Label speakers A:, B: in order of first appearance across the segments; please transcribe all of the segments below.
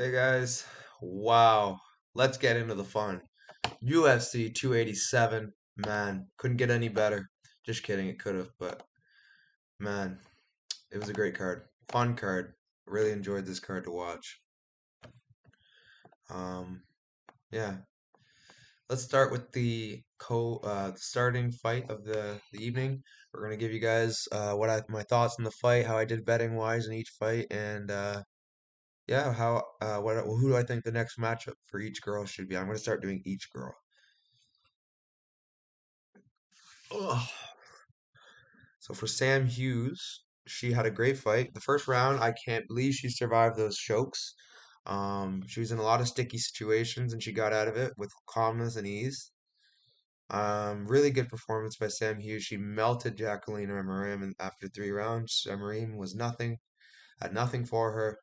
A: Hey guys, wow. Let's get into the fun. UFC 287, man, couldn't get any better. Just kidding, it could have, but man, it was a great card. Fun card. Really enjoyed this card to watch. Um, yeah. Let's start with the starting fight of the evening. We're gonna give you guys my thoughts on the fight, how I did betting wise in each fight, and yeah, who do I think the next matchup for each girl should be? I'm gonna start doing each girl. Ugh. So for Sam Hughes, she had a great fight. The first round, I can't believe she survived those chokes. She was in a lot of sticky situations and she got out of it with calmness and ease. Really good performance by Sam Hughes. She melted Jacqueline Amarim after 3 rounds. Amarim was nothing, had nothing for her.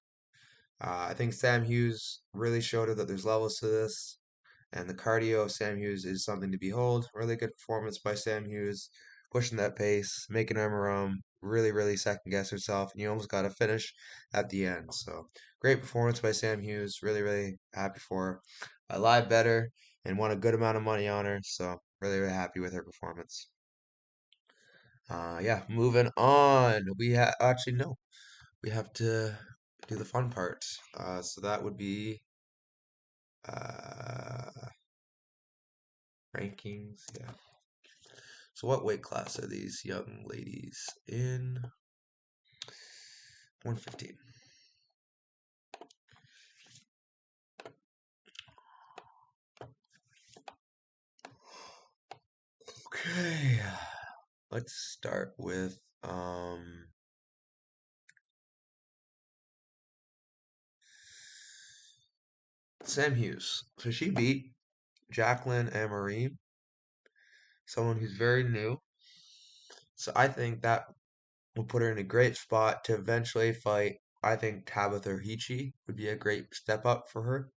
A: I think Sam Hughes really showed her that there's levels to this. And the cardio of Sam Hughes is something to behold. Really good performance by Sam Hughes, pushing that pace, making her really second guess herself, and you almost got to finish at the end. So great performance by Sam Hughes. Really happy for her. I lied better and won a good amount of money on her, so really happy with her performance. Yeah, moving on. No, we have to do the fun part. So that would be uh rankings. Yeah. So what weight class are these young ladies in? 115. Okay. Let's start with Sam Hughes. So she beat Jacqueline Amarim, someone who's very new. So I think that will put her in a great spot to eventually fight. I think Tabitha Ricci would be a great step up for her.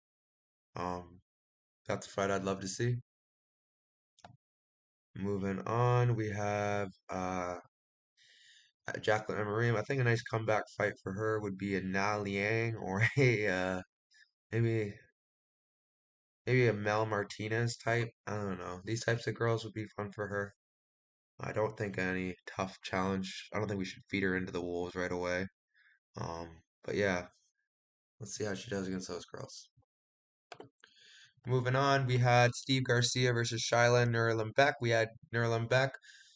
A: Um, that's a fight I'd love to see. Moving on, we have Jacqueline Amarim. I think a nice comeback fight for her would be a Na Liang or a maybe maybe a Mel Martinez type. I don't know. These types of girls would be fun for her. I don't think any tough challenge. I don't think we should feed her into the wolves right away. But yeah, let's see how she does against those girls. Moving on, we had Steve Garcia versus Shyla Nuremberg. We had Nuremberg,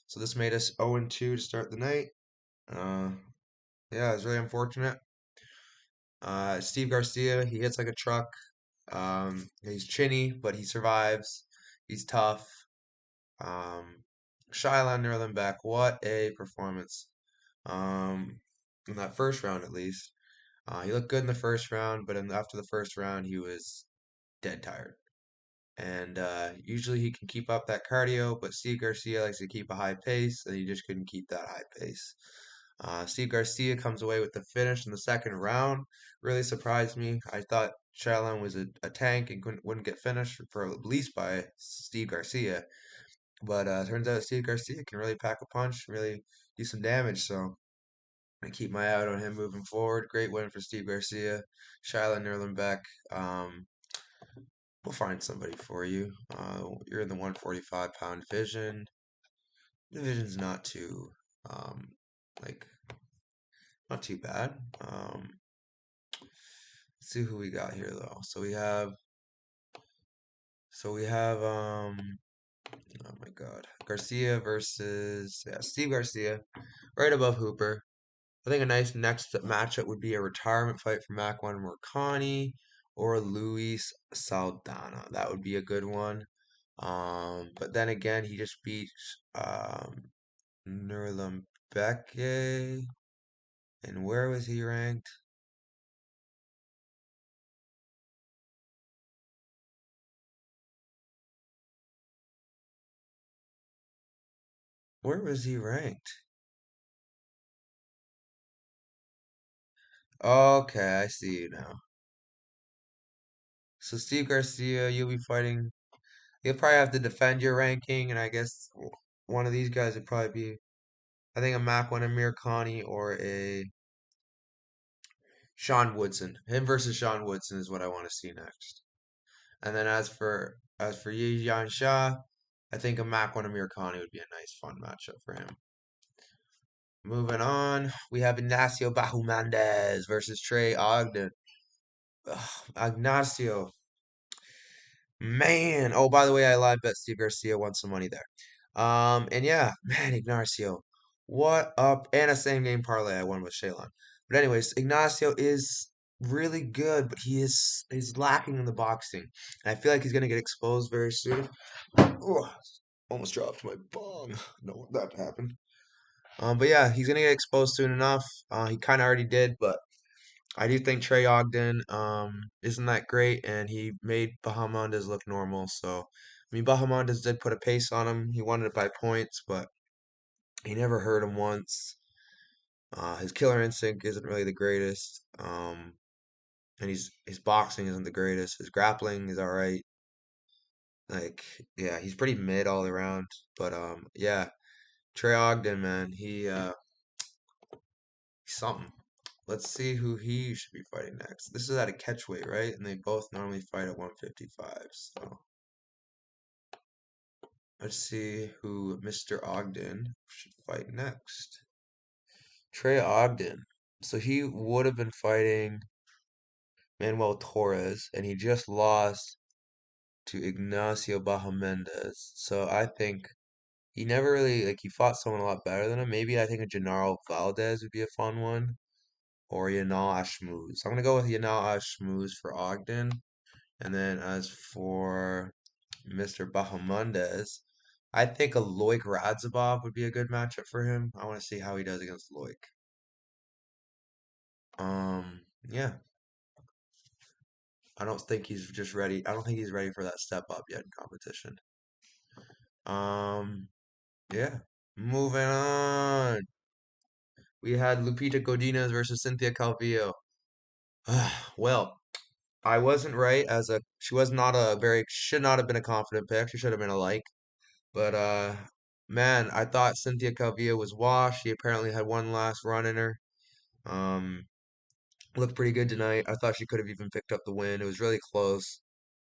A: so this made us 0-2 to start the night. Uh, yeah, it's really unfortunate. Steve Garcia, he hits like a truck. He's chinny, but he survives. He's tough. Um, Shyla Nuremberg, what a performance. Um, in that first round, at least. He looked good in the first round, but after the first round, he was dead tired. And usually he can keep up that cardio, but Steve Garcia likes to keep a high pace, and he just couldn't keep that high pace. Steve Garcia comes away with the finish in the second round. Really surprised me. I thought Shaolin was a tank and wouldn't get finished for at least by Steve Garcia. But turns out Steve Garcia can really pack a punch, really do some damage. So I keep my eye out on him moving forward. Great win for Steve Garcia. Shaolin Nerlenbeck. Um, we'll find somebody for you. You're in the 145-pound division. Division's not too like not too bad. Let's see who we got here though. So we have oh my God. Garcia versus Steve Garcia, right above Hooper. I think a nice next matchup would be a retirement fight for Makwan Murkani or Luis Saldana. That would be a good one. But then again, he just beat Nurlembeke. And where was he ranked? Where was he ranked? Okay, I see you now. So Steve Garcia, you'll be fighting. You'll probably have to defend your ranking, and I guess one of these guys would probably be, I think, a Makwan Amir Khani or a Sean Woodson. Him versus Sean Woodson is what I want to see next. And then as for Yi Yan Sha, I think a Makwan Amirkhani would be a nice fun matchup for him. Moving on, we have Ignacio Bahumandez versus Trey Ogden. Ugh, Ignacio, man. Oh, by the way, I live bet Steve Garcia won some money there. And yeah, man, Ignacio, what up? And a same game parlay I won with Shaylon. But anyways, Ignacio is really good, but he's lacking in the boxing. And I feel like he's gonna get exposed very soon. Oh, almost dropped my bong. No, that happened. But yeah, he's gonna get exposed soon enough. He kind of already did, but I do think Trey Ogden isn't that great, and he made Bahamondes look normal. So, I mean, Bahamondes did put a pace on him. He won it by points, but he never hurt him once. His killer instinct isn't really the greatest, and his boxing isn't the greatest. His grappling is all right. Like, yeah, he's pretty mid all around. But yeah, Trey Ogden, man, he's something. Let's see who he should be fighting next. This is at a catchweight, right? And they both normally fight at 155. So let's see who Mr. Ogden should fight next. Trey Ogden. So he would have been fighting Manuel Torres, and he just lost to Ignacio Bahamondes. So I think he never really like he fought someone a lot better than him. Maybe I think a Gennaro Valdez would be a fun one, or Yanal Ashmouz. So I'm gonna go with Yanal Ashmouz for Ogden. And then as for Mr. Bahamondes, I think a Loic Radzhabov would be a good matchup for him. I want to see how he does against Loic. Yeah, I don't think he's just ready. I don't think he's ready for that step up yet in competition. Um, yeah. Moving on. We had Lupita Godinez versus Cynthia Calvillo. Well, I wasn't right as a she was not a very should not have been a confident pick. She should have been a like. But man, I thought Cynthia Calvillo was washed. She apparently had one last run in her. Um, looked pretty good tonight. I thought she could have even picked up the win. It was really close.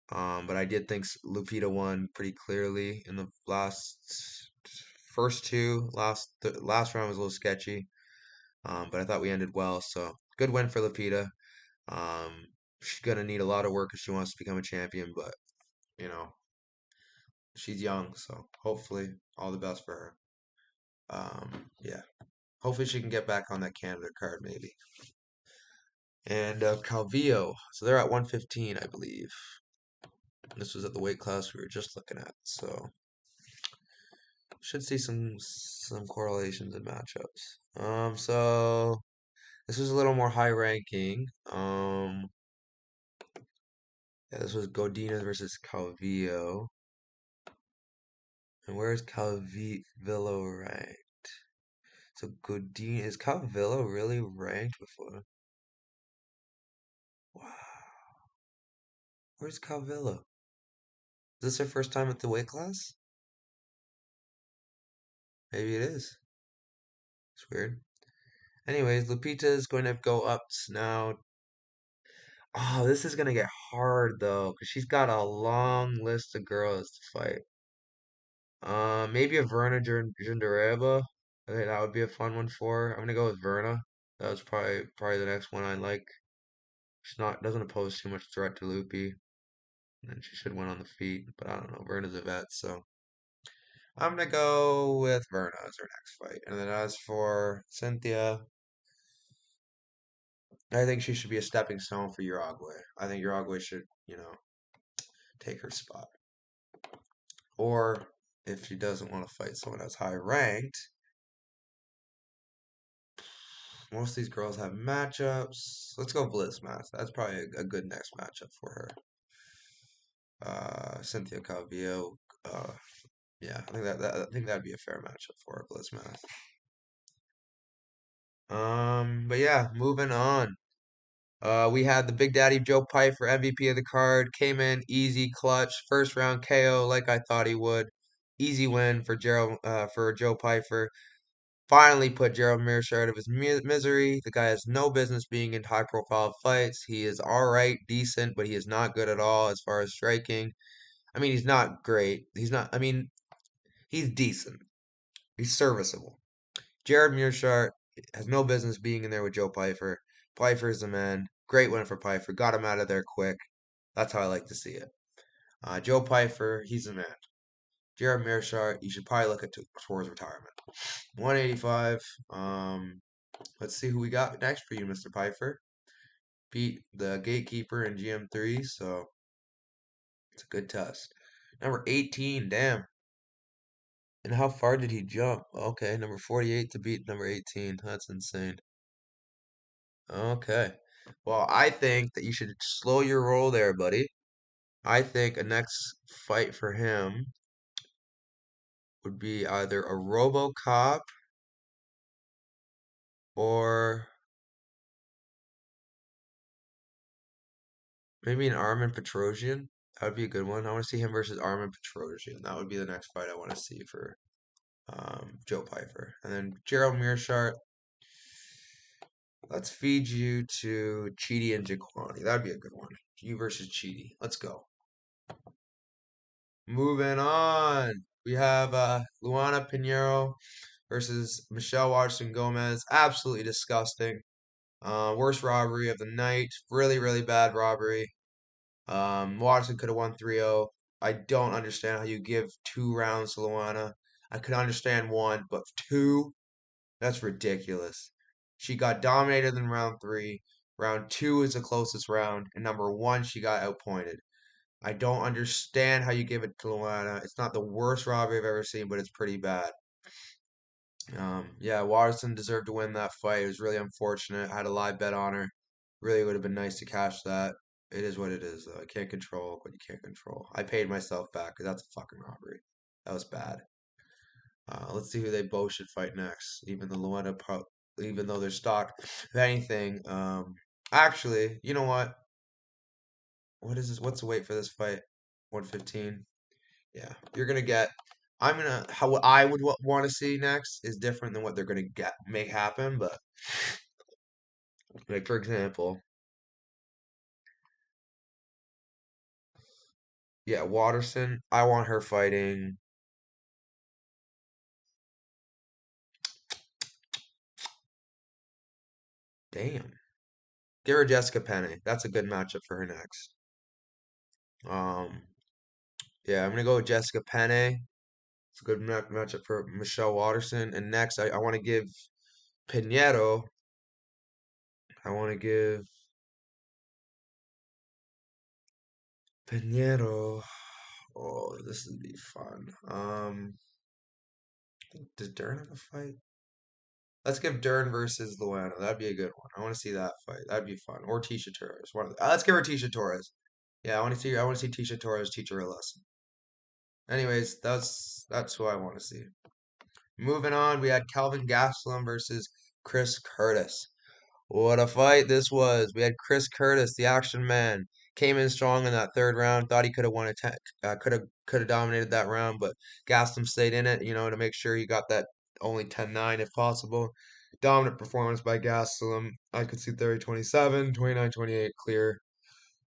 A: But I did think Lupita won pretty clearly in the first two. The last round was a little sketchy. But I thought we ended well. So good win for Lupita. Um, she's gonna need a lot of work if she wants to become a champion. But you know, she's young, so hopefully all the best for her. Yeah. Hopefully she can get back on that Canada card maybe. And Calvillo, so they're at 115, I believe. This was at the weight class we were just looking at, so should see some correlations in matchups. So this was a little more high ranking. Yeah, this was Godinez versus Calvillo. And where is Calvillo ranked? So Godinez is Calvillo really ranked before? Wow. Where's Calvillo? Is this her first time at the weight class? Maybe it is. It's weird. Anyways, Lupita is going to go up now. Oh, this is going to get hard though, because she's got a long list of girls to fight. Maybe a Verna Jandareva. I think that would be a fun one for her. I'm gonna go with Verna. That was probably the next one I like. She's not doesn't oppose too much threat to Loopy, and she should win on the feet. But I don't know. Verna's a vet, so I'm gonna go with Verna as her next fight. And then as for Cynthia, I think she should be a stepping stone for Uruguay. I think Uruguay should, take her spot. Or if she doesn't want to fight someone that's high ranked, most of these girls have matchups. Let's go Bliss match. That's probably a good next matchup for her. Cynthia Calvillo. Yeah, I think that'd be a fair matchup for her, Bliss match. But yeah, moving on. We had the Big Daddy Joe Pyfer MVP of the card. Came in easy, clutch, first round KO like I thought he would. Easy win for Joe Pyfer. Finally put Gerald Meerschaert out of his misery. The guy has no business being in high-profile fights. He is all right, decent, but he is not good at all as far as striking. I mean, he's not great. He's not. I mean, he's decent. He's serviceable. Jared Meerschaert has no business being in there with Joe Pyfer. Pyfer is the man. Great win for Pyfer. Got him out of there quick. That's how I like to see it. Joe Pyfer, he's the man. Jared Meerschaert, you should probably look at towards retirement. 185. Let's see who we got next for you, Mr. Pyfer. Beat the gatekeeper in GM3, so it's a good test. Number 18, damn. And how far did he jump? Okay, number 48 to beat number 18. That's insane. Okay. Well, I think that you should slow your roll there, buddy. I think a next fight for him would be either a RoboCop or maybe an Armin Petrosian. That would be a good one. I want to see him versus Armin Petrosian. That would be the next fight I want to see for Joe Pyfer. And then Gerald Meerschaert. Let's feed you to Chidi and Jaquani. That'd be a good one. You versus Chidi. Let's go. Moving on. We have Luana Pinheiro versus Michelle Watson Gomez. Absolutely disgusting. Worst robbery of the night. Really, really bad robbery. Watson could have won 3-0. I don't understand how you give 2 rounds to Luana. I could understand one, but two? That's ridiculous. She got dominated in round three. Round two is the closest round. And number one, she got outpointed. I don't understand how you give it to Luana. It's not the worst robbery I've ever seen, but it's pretty bad. Yeah, Watson deserved to win that fight. It was really unfortunate. I had a live bet on her. Really would have been nice to cash that. It is what it is, though. I can't control what you can't control. I paid myself back because that's a fucking robbery. That was bad. Let's see who they both should fight next. Even though they're stock. If anything, actually, you know what? What is this? What's the weight for this fight? 115. Yeah, you're gonna get. I'm gonna how what I would want to see next is different than what they're gonna get make happen. But like for example, yeah, Watterson. I want her fighting. Damn, give her Jessica Penne. That's a good matchup for her next. Um, yeah, I'm gonna go with Jessica Penne. It's a good matchup for Michelle Watterson. And next, I want to give Pinheiro. I want to give Pinheiro. Oh, this would be fun. Does Dern have a fight? Let's give Dern versus Luana. That'd be a good one. I want to see that fight. That'd be fun. Or Tisha Torres. Let's give her Tisha Torres. Yeah, I want to see. I want to see Tisha Torres teach her a lesson. Anyways, that's who I want to see. Moving on, we had Calvin Gastelum versus Chris Curtis. What a fight this was. We had Chris Curtis, the action man, came in strong in that third round. Thought he could have won could have dominated that round, but Gastelum stayed in it, to make sure he got that only 10-9 if possible. Dominant performance by Gastelum. I could see 30-27, 29-28 clear.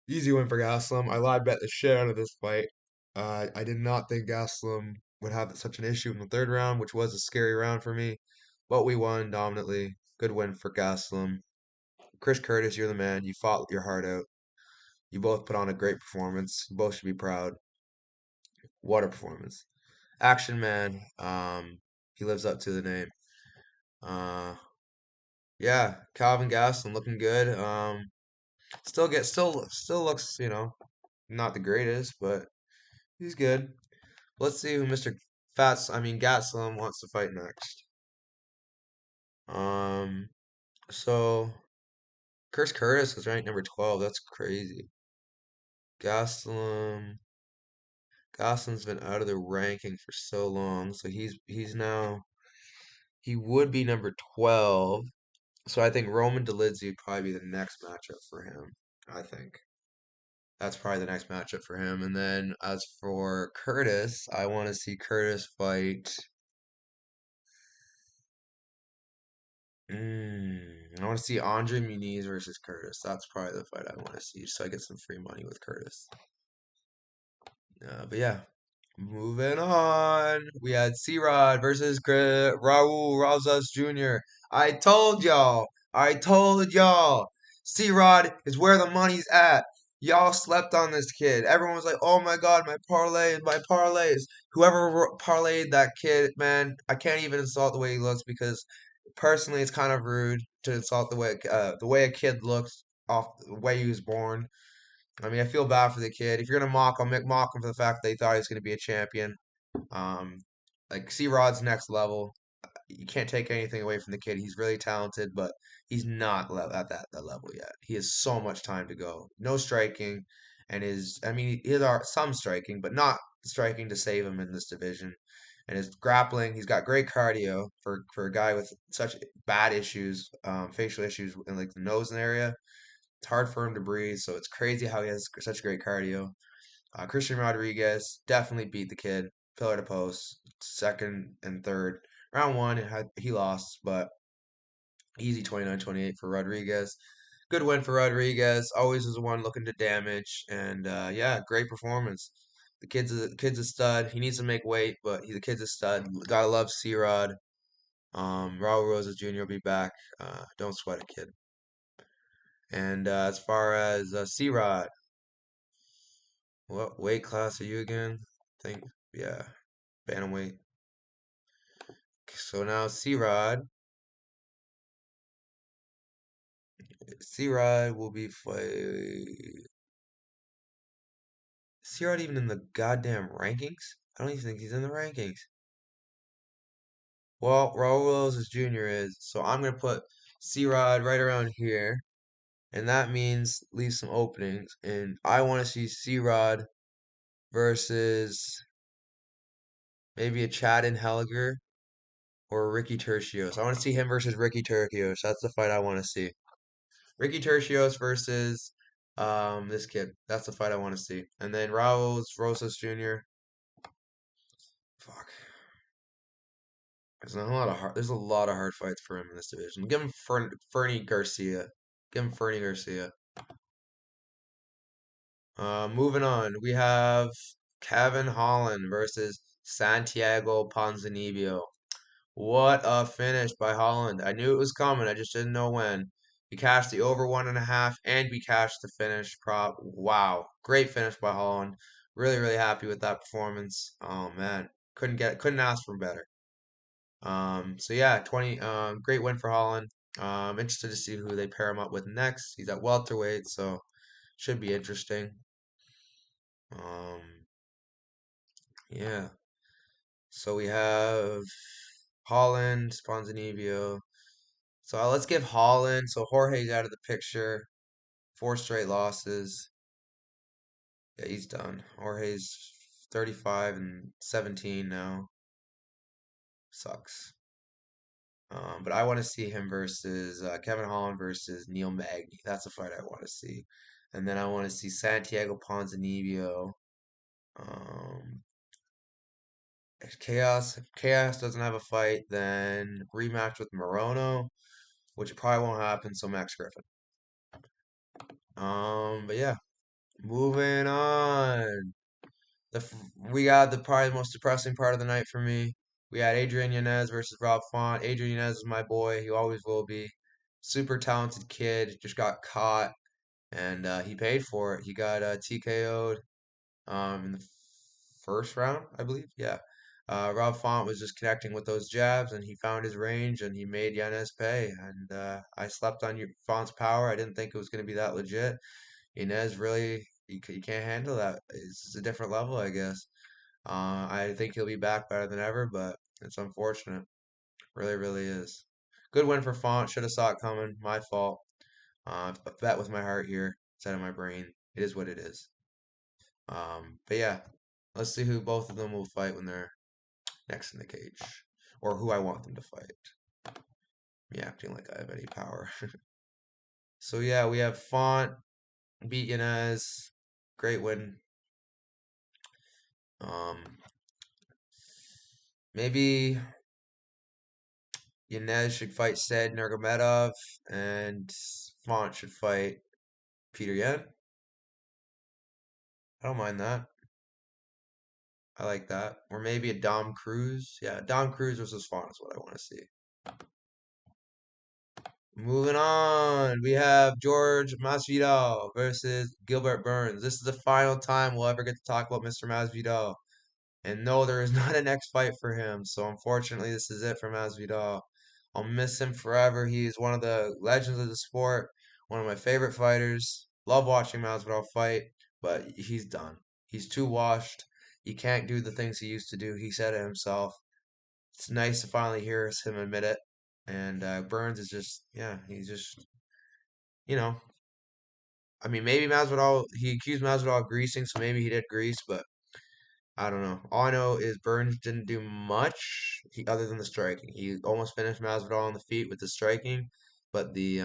A: Easy win for Gastelum. I live bet the shit out of this fight. I did not think Gastelum would have such an issue in the third round, which was a scary round for me, but we won dominantly. Good win for Gastelum. Chris Curtis, you're the man. You fought your heart out. You both put on a great performance. You both should be proud. What a performance. Action man. He lives up to the name. Uh, yeah, Calvin Gastelum looking good. Still looks, not the greatest, but he's good. Let's see who Mr. Gastelum wants to fight next. Um, so Chris Curtis is ranked number 12. That's crazy. Gastelum. Goslin's been out of the ranking for so long, so he's now he would be number 12. So I think Roman Dolidze would probably be the next matchup for him. I think that's probably the next matchup for him. And then as for Curtis, I want to see Curtis fight. I want to see Andre Muniz versus Curtis. That's probably the fight I want to see, so I get some free money with Curtis. But yeah, moving on. We had C-Rod versus Raul Rosas Jr. I told y'all. I told y'all. C-Rod is where the money's at. Y'all slept on this kid. Everyone was like, "Oh my God, my parlays." Whoever parlayed that kid, man, I can't even insult the way he looks because personally, it's kind of rude to insult the way a kid looks off the way he was born. I mean, I feel bad for the kid. If you're gonna mock him for the fact that they thought he was gonna be a champion. Um, like C Rod's next level. You can't take anything away from the kid. He's really talented, but he's not at that level yet. He has so much time to go. No striking, and I mean, he has some striking, but not striking to save him in this division. And his grappling, he's got great cardio for a guy with such bad issues, facial issues in like the nose and area. It's hard for him to breathe, so it's crazy how he has such great cardio. Christian Rodriguez definitely beat the kid, pillar to post, second and third. Round one, he lost, but easy 29-28 for Rodriguez. Good win for Rodriguez. Always is the one looking to damage, and yeah, great performance. The kid's a stud. He needs to make weight, but the kid's a stud. Gotta love C-Rod. Raul Rosas Jr. will be back. Don't sweat it, kid. And as far as C-Rod, what weight class are you again? Think, yeah, bantamweight. So now C-Rod will be fight. C-Rod even in the goddamn rankings? I don't even think he's in the rankings. Well, Raul Rosas Jr. is, so I'm gonna put C-Rod right around here, and that means leave some openings. And I want to see C-Rod versus maybe a Chad and Helliger or Ricky Tercios. I want to see him versus Ricky Tercios. That's the fight I want to see. Ricky Tercios versus this kid. That's the fight I want to see. And then Raul Rosas Jr. Fuck. There's a lot of hard fights for him in this division. Give him Fernie Garcia. Give him Fernie Garcia. Moving on, we have Kevin Holland versus Santiago Ponzinibbio. What a finish by Holland. I knew it was coming. I just didn't know when. He cashed the over 1.5 and we cashed the finish prop. Wow. Great finish by Holland. Really, really happy with that performance. Oh man. Couldn't ask for better. So yeah, 20 great win for Holland. Interested to see who they pair him up with next. He's at welterweight, so should be interesting. Um, yeah. So we have Holland, Sponzanivio. So let's give Holland. So Jorge's out of the picture. 4 straight losses. Yeah, he's done. Jorge's 35 and 17 now. Sucks. But I want to see him versus Kevin Holland versus Neil Magny. That's a fight I want to see. And then I want to see Santiago Ponzinibbio. Um, if Chaos doesn't have a fight, then rematch with Morono, which probably won't happen. So Max Griffin. But yeah, moving on. We got the probably most depressing part of the night for me. We had Adrian Yanez versus Rob Font. Adrian Yanez is my boy. He always will be. Super talented kid. Just got caught, and he paid for it. He got TKO'd in the first round, I believe. Yeah. Rob Font was just connecting with those jabs, and he found his range, and he made Yanez pay. And I slept on Font's power. I didn't think it was going to be that legit. Yanez really, you can't handle that. It's a different level, I guess. I think he'll be back better than ever, but it's unfortunate. Really, really is. Good win for Font. Should have saw it coming. My fault. I bet with my heart here instead of my brain. It is what it is. But yeah, let's see who both of them will fight when they're next in the cage, or who I want them to fight. Me acting like I have any power. So yeah, we have Font beat Yanez. Great win. Um, maybe Yanez should fight Said Nurmagomedov, and Font should fight Peter Yan. I don't mind that. I like that. Or maybe a Dom Cruz. Yeah, Dom Cruz versus Font is what I want to see. Moving on, we have George Masvidal versus Gilbert Burns. This is the final time we'll ever get to talk about Mr. Masvidal. And no, there is not a next fight for him. So unfortunately, this is it for Masvidal. I'll miss him forever. He is one of the legends of the sport, one of my favorite fighters. Love watching Masvidal fight, but he's done. He's too washed. He can't do the things he used to do. He said it himself. It's nice to finally hear him admit it. And Burns is just, yeah, he's just, you know, I mean, maybe Masvidal, he accused Masvidal of greasing, so maybe he did grease, but I don't know. All I know is Burns didn't do much other than the striking. He almost finished Masvidal on the feet with the striking, but the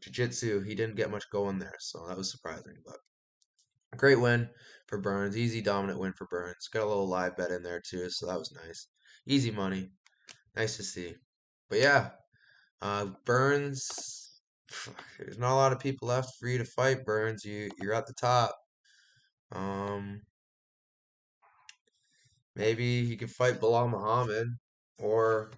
A: jiu-jitsu, he didn't get much going there, so that was surprising. But great win for Burns. Easy dominant win for Burns. Got a little live bet in there too, so that was nice. Easy money. Nice to see. But yeah, Burns, there's not a lot of people left for you to fight, Burns. You're at the top. Um, Maybe he could fight Bilal Muhammad, or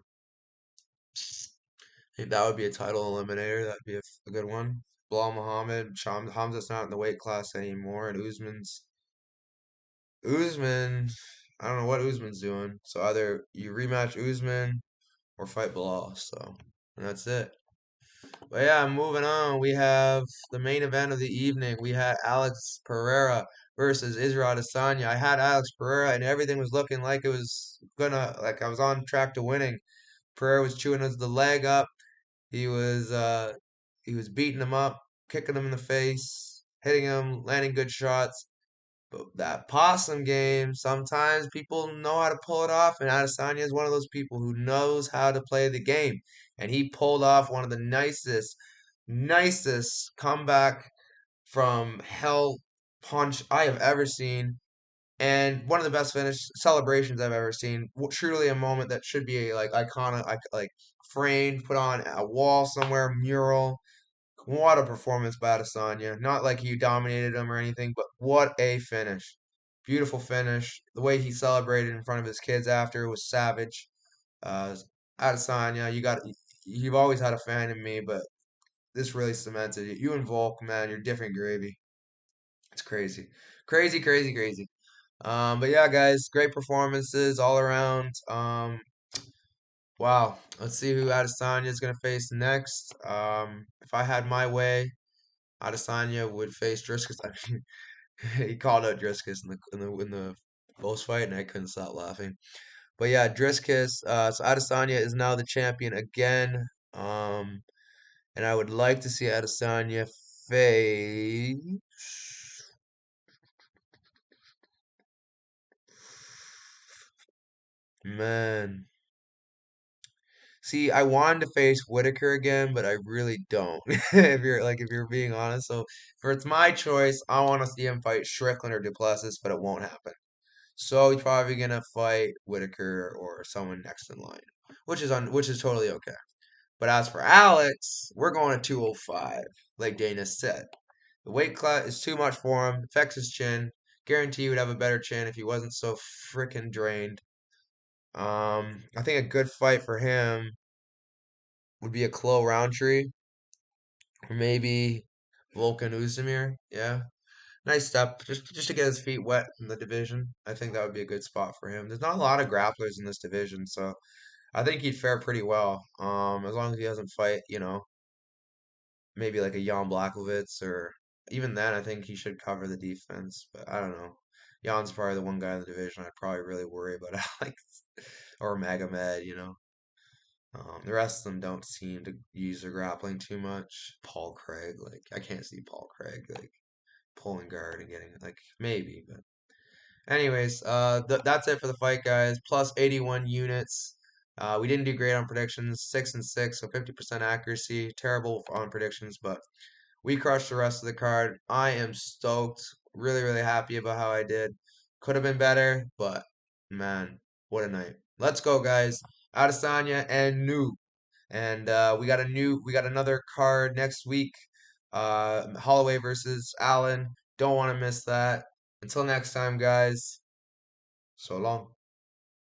A: I think that would be a title eliminator. That'd be a good one. Bilal Muhammad, Hamza's not in the weight class anymore, and Usman. I don't know what Usman's doing. So either you rematch Usman or fight Bilal. So and that's it. But yeah, moving on. We have the main event of the evening. We had Alex Pereira versus Israel Adesanya. I had Alex Pereira, and everything was looking like it was gonna, like I was on track to winning. Pereira was chewing the leg up. He was uh he was beating him up, kicking him in the face, hitting him, landing good shots. But that possum game, sometimes people know how to pull it off, and Adesanya is one of those people who knows how to play the game. And he pulled off one of the nicest comeback from hell punch I have ever seen, and one of the best finish celebrations I've ever seen. Truly a moment that should be like iconic, like framed, put on a wall somewhere, mural. What a performance by Adesanya. Not like he dominated him or anything, but what a finish. Beautiful finish. The way he celebrated in front of his kids after was savage. Uh, Adesanya, you've always had a fan in me, but this really cemented it. You and Volk, man, you're different gravy. It's crazy. Crazy, crazy, crazy. But yeah, guys, great performances all around. Wow. Let's see who Adesanya is gonna face next. If I had my way, Adesanya would face Driscus. I mean, he called out Driscus in the post fight, and I couldn't stop laughing. But yeah, Driscus. So Adesanya is now the champion again. Um, and I would like to see Adesanya face. Man, see, I wanted to face Whitaker again, but I really don't. If you're being honest, so if it's my choice, I want to see him fight Strickland or Duplessis, but it won't happen. So he's probably gonna fight Whitaker or someone next in line, which is totally okay. But as for Alex, we're going to 205, like Dana said. The weight cut is too much for him. Affects his chin. Guarantee he would have a better chin if he wasn't so freaking drained. I think a good fight for him would be a Khalil Roundtree or maybe Volkan Oezdemir. Yeah, nice step just to get his feet wet in the division. I think that would be a good spot for him. There's not a lot of grapplers in this division, so I think he'd fare pretty well. As long as he doesn't fight, maybe like a Jan Blachowicz, or even then, I think he should cover the defense. But I don't know. Jan's probably the one guy in the division I'd probably really worry about Alex or Magomed. The rest of them don't seem to use their grappling too much. Paul Craig, like I can't see Paul Craig like pulling guard and getting like maybe, but anyways, that's it for the fight, guys. Plus 81 units. We didn't do great on predictions, 6-6, so 50% accuracy. Terrible on predictions, but we crushed the rest of the card. I am stoked. Really, really happy about how I did. Could have been better, but man, what a night. Let's go, guys. Adesanya and New. And we got another card next week. Holloway versus Allen. Don't want to miss that. Until next time, guys. So long.